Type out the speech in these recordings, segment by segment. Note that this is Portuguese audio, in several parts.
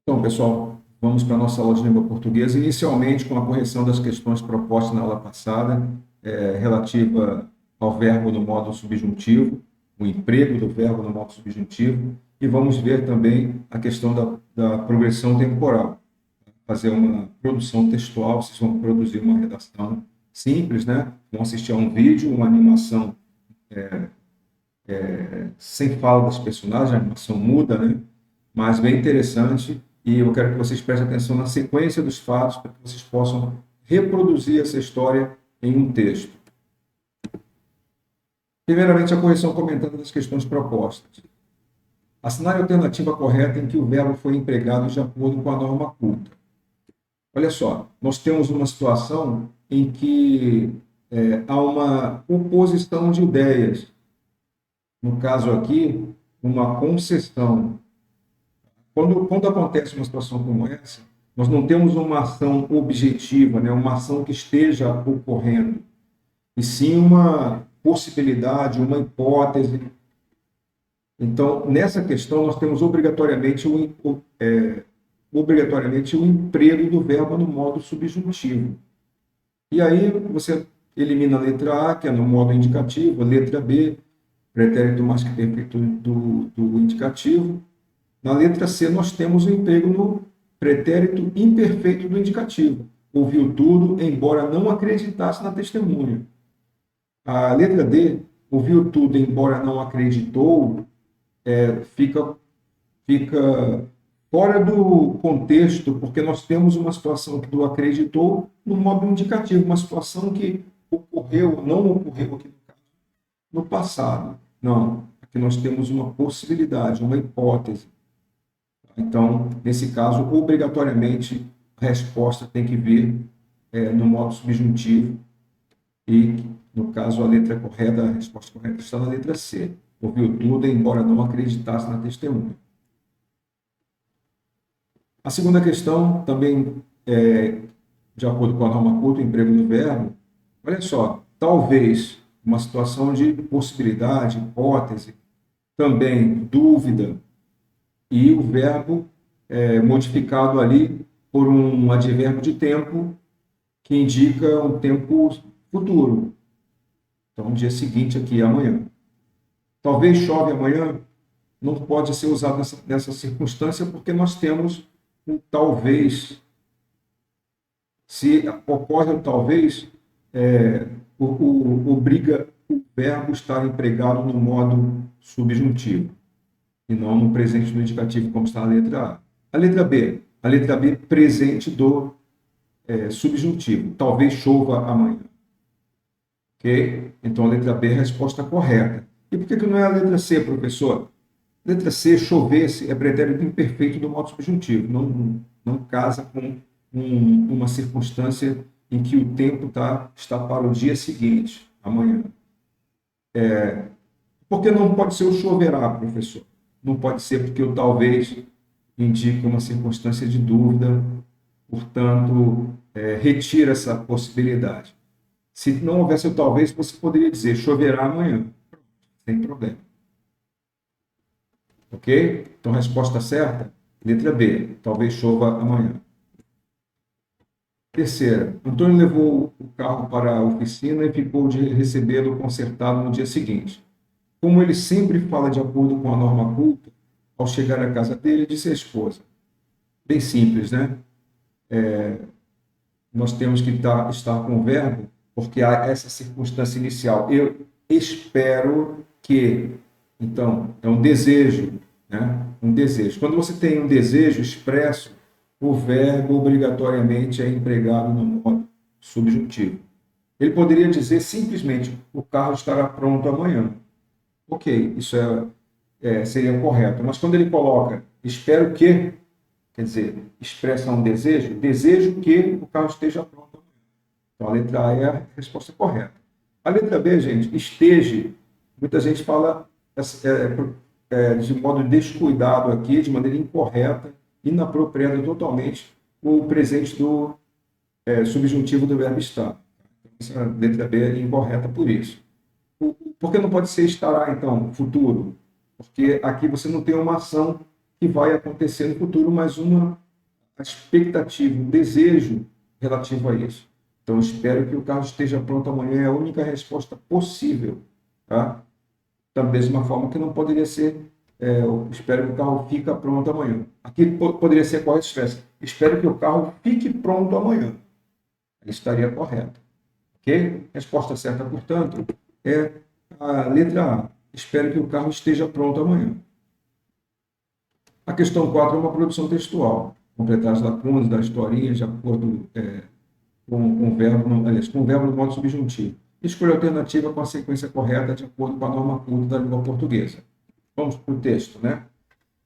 Então, pessoal, vamos para a nossa aula de língua portuguesa, inicialmente com a correção das questões propostas na aula passada, relativa ao verbo no modo subjuntivo, o emprego do verbo no modo subjuntivo, e vamos ver também a questão da progressão temporal. Fazer uma produção textual, vocês vão produzir uma redação simples, né? Vão assistir a um vídeo, uma animação sem fala dos personagens, a animação muda, né? Mas bem interessante, e eu quero que vocês prestem atenção na sequência dos fatos para que vocês possam reproduzir essa história em um texto. Primeiramente, a correção comentada das questões propostas. Assinale a alternativa correta em que o verbo foi empregado de acordo com a norma culta. Olha só, nós temos uma situação em que há uma oposição de ideias. No caso aqui, uma concessão. Quando acontece uma situação como essa, nós não temos uma ação objetiva, né, uma ação que esteja ocorrendo, e sim uma possibilidade, uma hipótese. Então, nessa questão, nós temos obrigatoriamente o emprego do verbo no modo subjuntivo. E aí você elimina a letra A, que é no modo indicativo, a letra B, pretérito mais que perfeito do indicativo. Na letra C, nós temos o emprego no pretérito imperfeito do indicativo. Ouviu tudo, embora não acreditasse na testemunha. A letra D, ouviu tudo, embora não acreditou, fica fora do contexto, porque nós temos uma situação que do acreditou no modo indicativo, uma situação que ocorreu, não ocorreu aqui no passado. Não, aqui nós temos uma possibilidade, uma hipótese. Então, nesse caso, obrigatoriamente, a resposta tem que vir no modo subjuntivo e, no caso, a letra correta, a resposta correta está na letra C. Ouviu tudo, embora não acreditasse na testemunha. A segunda questão, também de acordo com a norma culta, o emprego do verbo, olha só, talvez uma situação de possibilidade, hipótese, também dúvida, e o verbo modificado ali por um advérbio de tempo que indica um tempo futuro. Então, dia seguinte aqui, amanhã. Talvez chove amanhã, não pode ser usado nessa circunstância porque nós temos um talvez. Se ocorre o talvez, obriga o verbo estar empregado no modo subjuntivo e não no presente do indicativo, como está na letra A. A letra B, presente do subjuntivo. Talvez chova amanhã. Ok? Então, a letra B é a resposta correta. E por que não é a letra C, professor? Letra C, chover-se, é pretérito imperfeito do modo subjuntivo. Não casa com uma circunstância em que o tempo está para o dia seguinte, amanhã. Por que não pode ser o choverá, professor? Não pode ser porque o talvez indica uma circunstância de dúvida, portanto, retira essa possibilidade. Se não houvesse o talvez, você poderia dizer choverá amanhã, sem problema. Ok? Então, resposta certa, letra B, talvez chova amanhã. Terceira, Antônio levou o carro para a oficina e ficou de recebê-lo consertado no dia seguinte. Como ele sempre fala de acordo com a norma culta, ao chegar à casa dele, disse à esposa. Bem simples, né? Nós temos que estar com o verbo, porque há essa circunstância inicial. Eu espero que. Então, é um desejo, né? Um desejo. Quando você tem um desejo expresso, o verbo obrigatoriamente é empregado no modo subjuntivo. Ele poderia dizer simplesmente: o carro estará pronto amanhã. Ok, isso seria correto. Mas quando ele coloca espero que, quer dizer, expressa um desejo que o carro esteja pronto amanhã. Então a letra A é a resposta correta. A letra B, gente, esteja, muita gente fala de modo descuidado aqui, de maneira incorreta, inapropriada totalmente, o presente do subjuntivo do verbo estar. Então, essa letra B é incorreta por isso. Por que não pode ser estará, então, futuro? Porque aqui você não tem uma ação que vai acontecer no futuro, mas uma expectativa, um desejo relativo a isso. Então, espero que o carro esteja pronto amanhã, é a única resposta possível. Tá? Da mesma forma que não poderia ser, eu espero que o carro fique pronto amanhã. Aqui poderia ser correto se tivesse, espero que o carro fique pronto amanhã. Estaria correto. Ok? Resposta certa, portanto, é a letra A. Espero que o carro esteja pronto amanhã. A questão 4 é uma produção textual. Completar as lacunas das historinhas de acordo com o verbo, aliás, com o verbo no modo subjuntivo. Escolha a alternativa com a sequência correta de acordo com a norma culta da língua portuguesa. Vamos para o texto, né?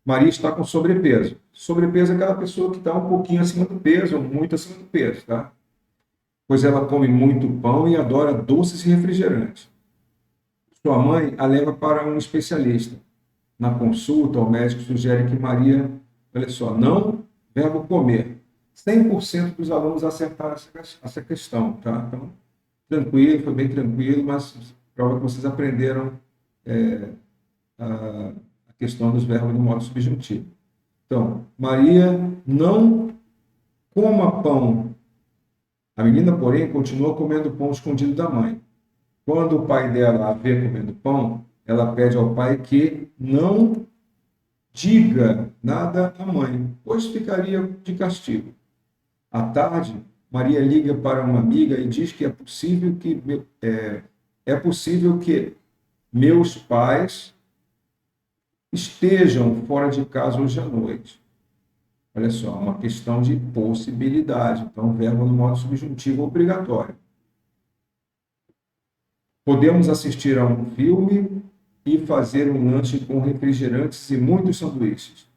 Maria está com sobrepeso. Sobrepeso é aquela pessoa que está um pouquinho acima do peso, ou muito acima do peso, tá? Pois ela come muito pão e adora doces e refrigerantes. Sua mãe a leva para um especialista. Na consulta, o médico sugere que Maria, olha só, não verbo comer. 100% dos alunos acertaram essa questão, tá? Então, tranquilo, foi bem tranquilo, mas prova que vocês aprenderam a, a questão dos verbos no modo subjuntivo. Então, Maria não coma pão. A menina, porém, continua comendo pão escondido da mãe. Quando o pai dela a vê comendo pão, ela pede ao pai que não diga nada à mãe, pois ficaria de castigo. À tarde, Maria liga para uma amiga e diz que é possível que meus pais estejam fora de casa hoje à noite. Olha só, uma questão de possibilidade. Então, verbo no modo subjuntivo obrigatório. Podemos assistir a um filme e fazer um lanche com refrigerantes e muitos sanduíches.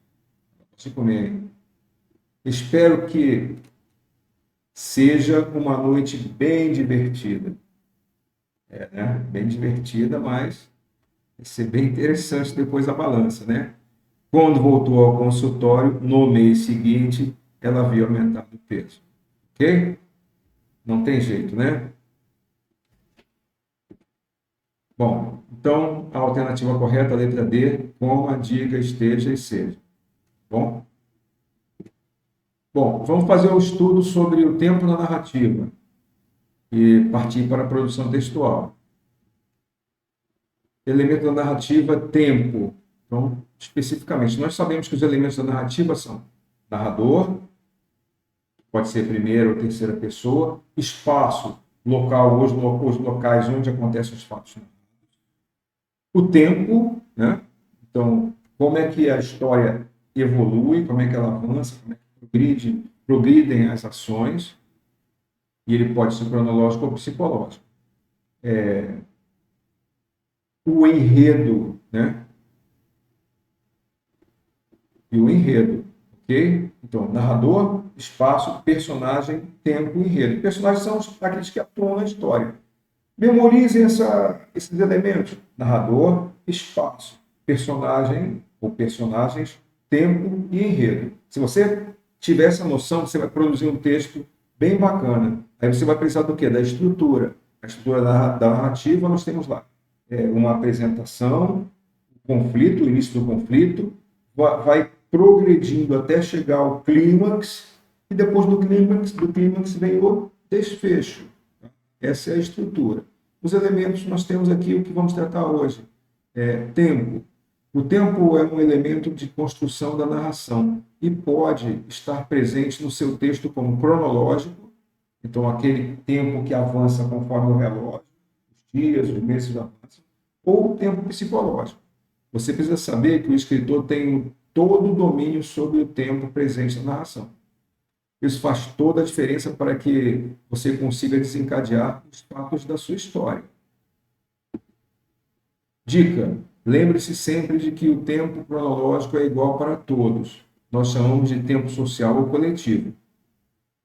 Você comer. Espero que seja uma noite bem divertida. Né? Bem divertida, mas vai ser bem interessante depois a balança, né? Quando voltou ao consultório, no mês seguinte, ela viu aumentado o peso. Ok? Não tem jeito, né? Bom, então a alternativa correta, a letra D, coma, diga, esteja e seja. Bom? Bom, vamos fazer um estudo sobre o tempo na narrativa e partir para a produção textual. Elemento da narrativa, tempo. Então, especificamente, nós sabemos que os elementos da narrativa são narrador, pode ser primeira ou terceira pessoa, espaço, local, os locais onde acontecem os fatos. O tempo, né? Então, como é que a história evolui, como é que ela avança, como é que progridem as ações, e ele pode ser cronológico ou psicológico. O enredo, né? E o enredo, ok? Então, narrador, espaço, personagem, tempo e enredo. Personagens são aqueles que atuam na história. Memorizem esses elementos: narrador, espaço, personagem ou personagens, tempo e enredo. Se você tiver essa noção, você vai produzir um texto bem bacana. Aí você vai precisar do quê? Da estrutura. A estrutura da narrativa, nós temos lá uma apresentação, o conflito, o início do conflito, vai progredindo até chegar ao clímax, e depois do clímax vem o desfecho. Essa é a estrutura. Os elementos, nós temos aqui o que vamos tratar hoje. Tempo. O tempo é um elemento de construção da narração e pode estar presente no seu texto como cronológico, então aquele tempo que avança conforme o relógio, os dias, os meses avançam, ou o tempo psicológico. Você precisa saber que o escritor tem todo o domínio sobre o tempo presente na narração. Isso faz toda a diferença para que você consiga desencadear os fatos da sua história. Dica: lembre-se sempre de que o tempo cronológico é igual para todos. Nós chamamos de tempo social ou coletivo.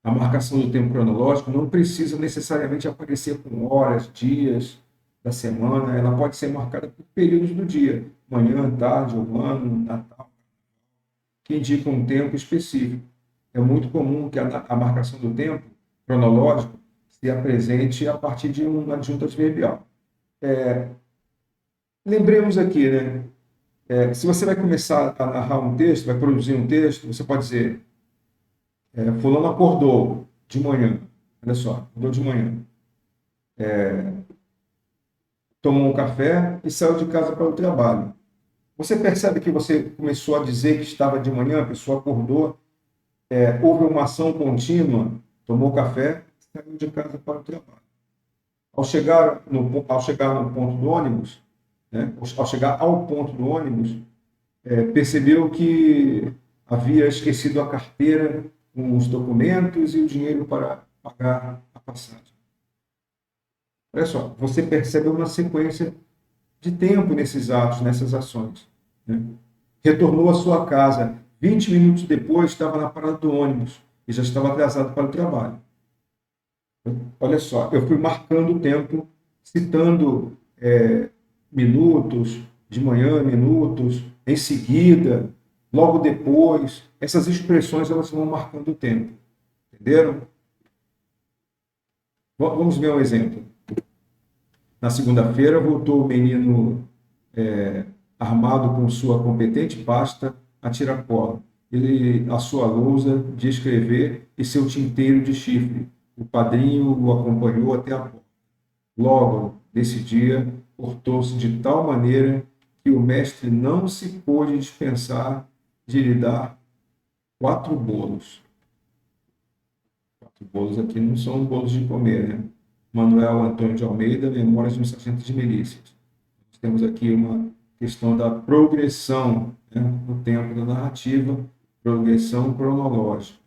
A marcação do tempo cronológico não precisa necessariamente aparecer com horas, dias da semana. Ela pode ser marcada por períodos do dia, manhã, tarde, ou ano, Natal, que indicam um tempo específico. É muito comum que a marcação do tempo cronológico se apresente a partir de uma adjunta adverbial. Lembremos aqui, né? Se você vai começar a narrar um texto, vai produzir um texto, você pode dizer, fulano acordou de manhã, olha só, acordou de manhã, tomou um café e saiu de casa para o trabalho. Você percebe que você começou a dizer que estava de manhã, a pessoa acordou, houve uma ação contínua, tomou café, saiu de casa para o trabalho. Ao chegar no ponto do ônibus, né, ao chegar ao ponto do ônibus, percebeu que havia esquecido a carteira com os documentos e o dinheiro para pagar a passagem. Olha só, você percebe uma sequência de tempo nesses atos, nessas ações, né? Retornou à sua casa, 20 minutos depois estava na parada do ônibus e já estava atrasado para o trabalho. Olha só, eu fui marcando o tempo, citando minutos, de manhã, minutos, em seguida, logo depois. Essas expressões elas vão marcando o tempo. Entenderam? Vamos ver um exemplo. Na segunda-feira, voltou o menino armado com sua competente pasta a tiracolo, a sua lousa de escrever e seu tinteiro de chifre. O padrinho o acompanhou até a porta. Logo, nesse dia, portou-se de tal maneira que o mestre não se pôde dispensar de lhe dar 4 bolos. 4 bolos aqui não são bolos de comer, né? Manuel Antônio de Almeida, Memórias de um Sargento de Milícias. Nós temos aqui uma questão da progressão, né, no tempo da narrativa, progressão cronológica.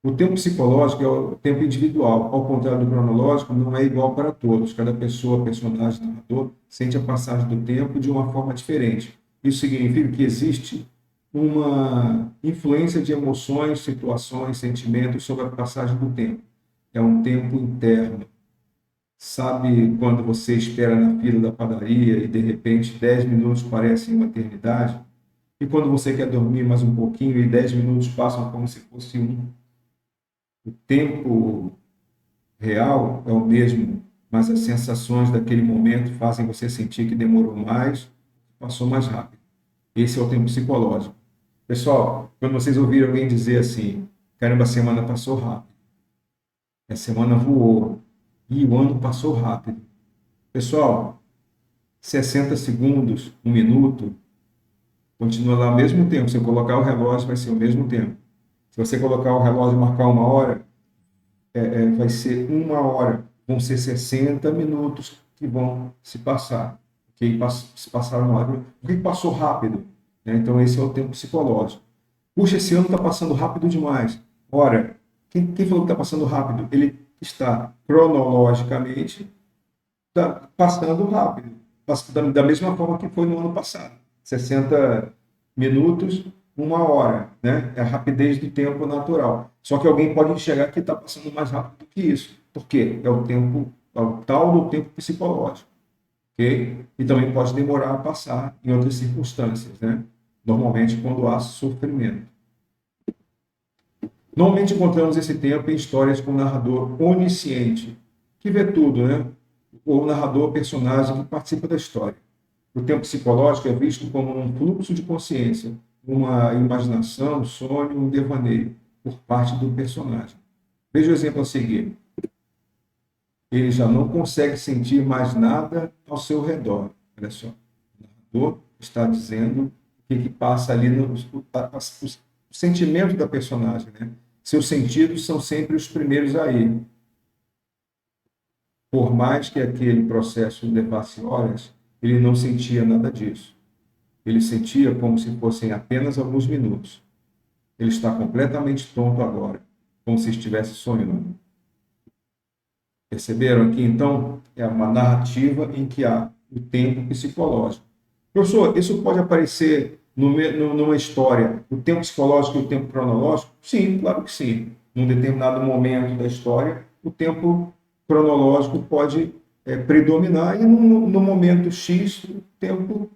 O tempo psicológico é o tempo individual, ao contrário do cronológico, não é igual para todos. Cada pessoa, personagem, narrador, sente a passagem do tempo de uma forma diferente. Isso significa que existe uma influência de emoções, situações, sentimentos sobre a passagem do tempo. É um tempo interno. Sabe quando você espera na fila da padaria e de repente 10 minutos parecem uma eternidade? E quando você quer dormir mais um pouquinho e 10 minutos passam como se fosse um? O tempo real é o mesmo, mas as sensações daquele momento fazem você sentir que demorou mais, passou mais rápido. Esse é o tempo psicológico. Pessoal, quando vocês ouvirem alguém dizer assim, caramba, a semana passou rápido, a semana voou, e o ano passou rápido. Pessoal, 60 segundos, 1 minuto, continua lá ao mesmo tempo. Se eu colocar o relógio, vai ser o mesmo tempo. Se você colocar o relógio e marcar 1 hora, vai ser 1 hora. Vão ser 60 minutos que vão se passar. Okay? Se passaram 1 hora. Por que passou rápido? Então, esse é o tempo psicológico. Puxa, esse ano está passando rápido demais. Ora, quem falou que está passando rápido? Ele está cronologicamente passando rápido. Da mesma forma que foi no ano passado. 60 minutos, 1 hora, né? É a rapidez do tempo natural. Só que alguém pode enxergar que está passando mais rápido do que isso. Por quê? É o tal do tempo psicológico. Okay? E também pode demorar a passar em outras circunstâncias, né? Normalmente quando há sofrimento. Normalmente encontramos esse tempo em histórias com um narrador onisciente, que vê tudo, né? Ou narrador, personagem que participa da história. O tempo psicológico é visto como um fluxo de consciência, uma imaginação, um sonho, um devaneio, por parte do personagem. Veja o exemplo a seguir. Ele já não consegue sentir mais nada ao seu redor. Olha só. O narrador está dizendo o que passa ali no o sentimento da personagem, né? Seus sentidos são sempre os primeiros a ir. Por mais que aquele processo levasse horas, ele não sentia nada disso. Ele sentia como se fossem apenas alguns minutos. Ele está completamente tonto agora, como se estivesse sonhando. Perceberam aqui, então? É uma narrativa em que há o tempo psicológico. Professor, isso pode aparecer numa história, o tempo psicológico e o tempo cronológico? Sim, claro que sim. Num determinado momento da história, o tempo cronológico pode predominar e no momento X, o tempo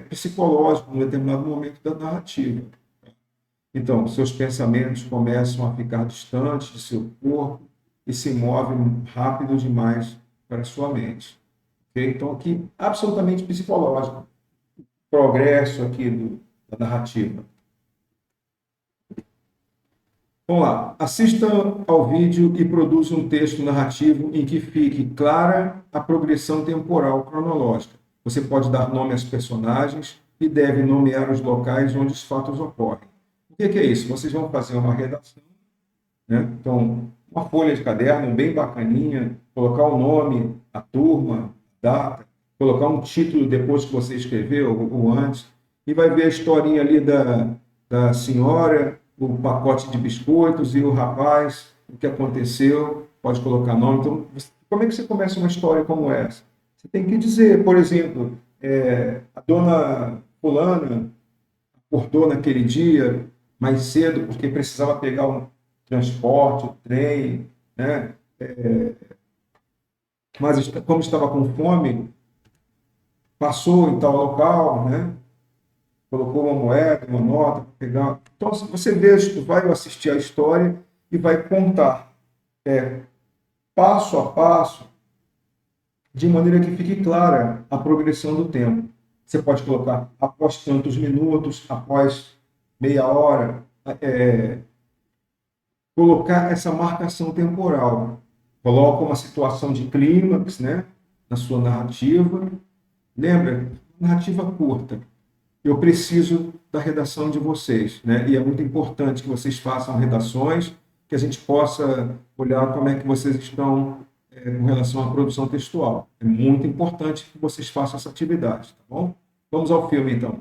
psicológico, num determinado momento da narrativa. Então, seus pensamentos começam a ficar distantes de seu corpo e se movem rápido demais para sua mente. Okay? Então, aqui, absolutamente psicológico. progresso aqui da narrativa. Vamos lá. Assista ao vídeo e produza um texto narrativo em que fique clara a progressão temporal cronológica. Você pode dar nome aos personagens e deve nomear os locais onde os fatos ocorrem. O que é isso? Vocês vão fazer uma redação, né? Então, uma folha de caderno bem bacaninha, colocar o nome, a turma, data, colocar um título depois que você escreveu ou antes, e vai ver a historinha ali da senhora, o pacote de biscoitos e o rapaz, o que aconteceu, pode colocar nome. Então, como é que você começa uma história como essa? Você tem que dizer, por exemplo, a dona fulana acordou naquele dia mais cedo porque precisava pegar um transporte, um trem, né? Mas como estava com fome, passou em tal local, né? Colocou uma moeda, uma nota para pegar. Então, você vai assistir a história e vai contar passo a passo, de maneira que fique clara a progressão do tempo. Você pode colocar após tantos minutos, após meia hora, colocar essa marcação temporal. Coloca uma situação de clímax, né, na sua narrativa. Lembra? Narrativa curta. Eu preciso da redação de vocês, né? E é muito importante que vocês façam redações, que a gente possa olhar como é que vocês estão com relação à produção textual. É muito importante que vocês façam essa atividade, tá bom? Vamos ao filme, então.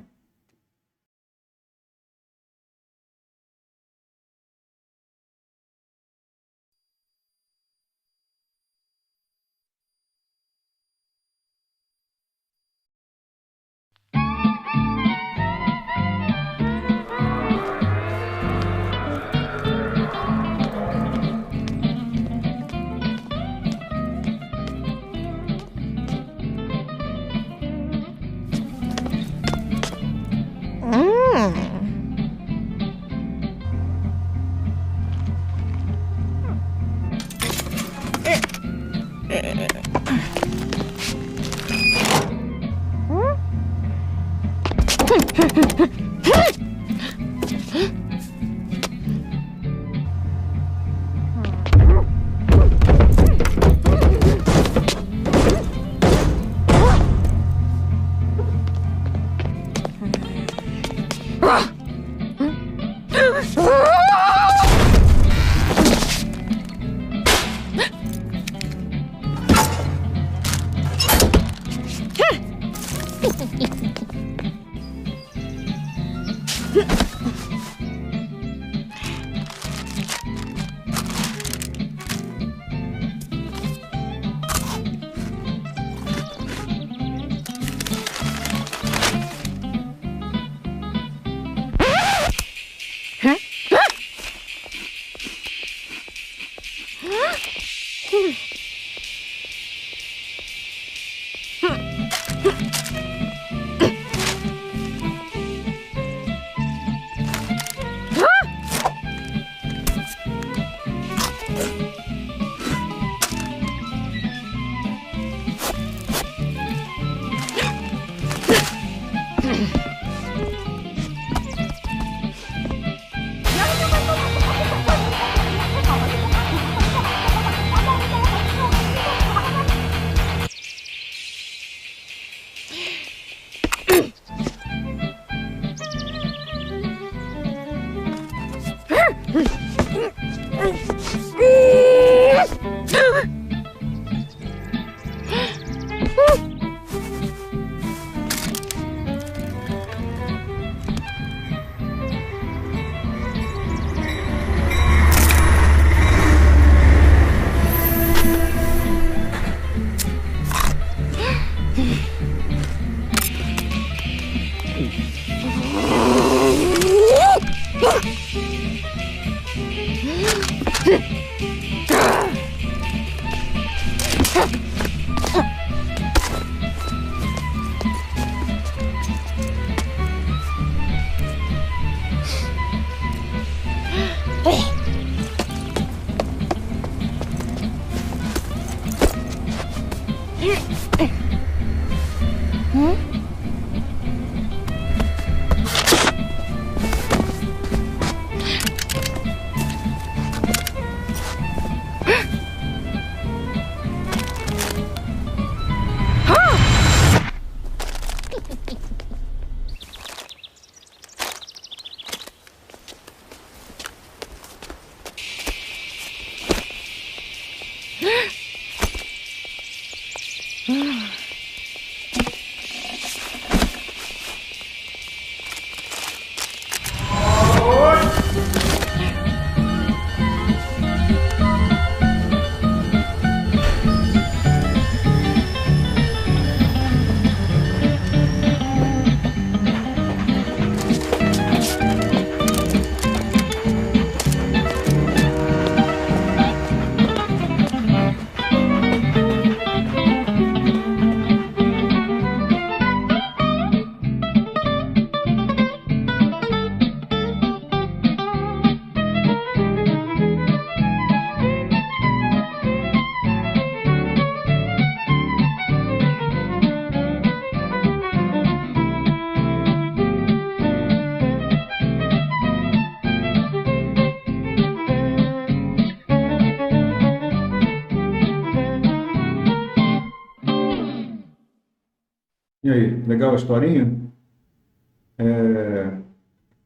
E aí, legal a historinha?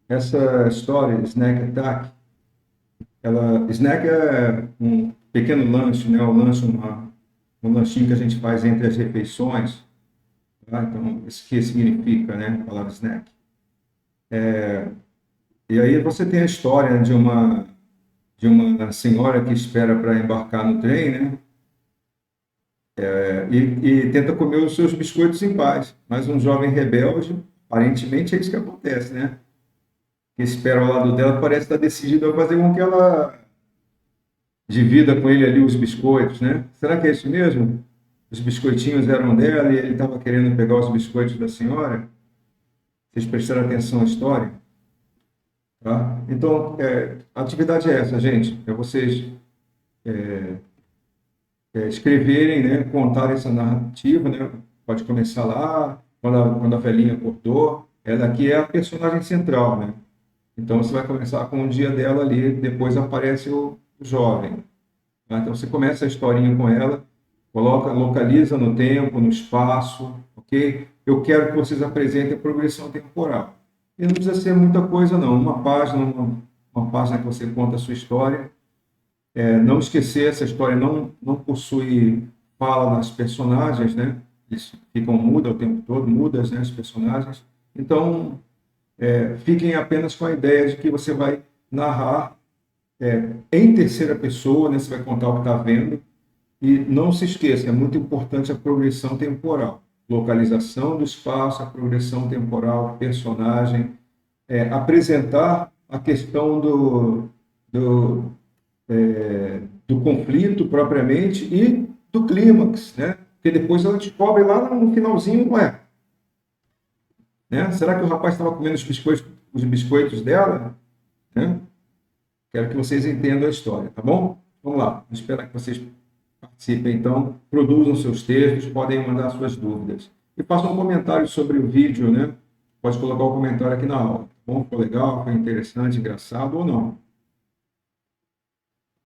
Essa história, Snack Attack, snack é um pequeno lanche, né? O lanche, um lanchinho que a gente faz entre as refeições, tá? Então, isso que significa, né? A palavra snack. E aí você tem a história de uma senhora que espera para embarcar no trem, né? E tenta comer os seus biscoitos em paz. Mas um jovem rebelde, aparentemente é isso que acontece, né? Que espera ao lado dela, parece estar decidido a fazer com que ela divida com ele ali os biscoitos, né? Será que é isso mesmo? Os biscoitinhos eram dela e ele estava querendo pegar os biscoitos da senhora? Vocês prestaram atenção à história? Tá? Então, a atividade é essa, gente. É vocês escreverem, né? Contar essa narrativa, né? Pode começar lá, quando a velhinha acordou. Ela aqui é a personagem central, né? Então, você vai começar com o dia dela ali, depois aparece o jovem. Tá? Então, você começa a historinha com ela, localiza no tempo, no espaço, ok? Eu quero que vocês apresentem a progressão temporal. E não precisa ser muita coisa, não. Uma página que você conta a sua história. Não esquecer, essa história não possui fala nas personagens, né? Eles ficam mudas o tempo todo, mudas, né, as personagens. Então, fiquem apenas com a ideia de que você vai narrar em terceira pessoa, né? Você vai contar o que está vendo. E não se esqueça, é muito importante a progressão temporal. Localização do espaço, a progressão temporal, personagem, apresentar a questão do conflito propriamente e do clímax, né? Porque depois ela descobre lá no finalzinho, não é? Né? Será que o rapaz estava comendo os biscoitos dela? Né? Quero que vocês entendam a história, tá bom? Vamos lá, espero que vocês participem, então, produzam seus textos, podem mandar suas dúvidas. E façam um comentário sobre o vídeo, né? Pode colocar o comentário aqui na aula, tá bom? Ficou legal, foi interessante, engraçado ou não.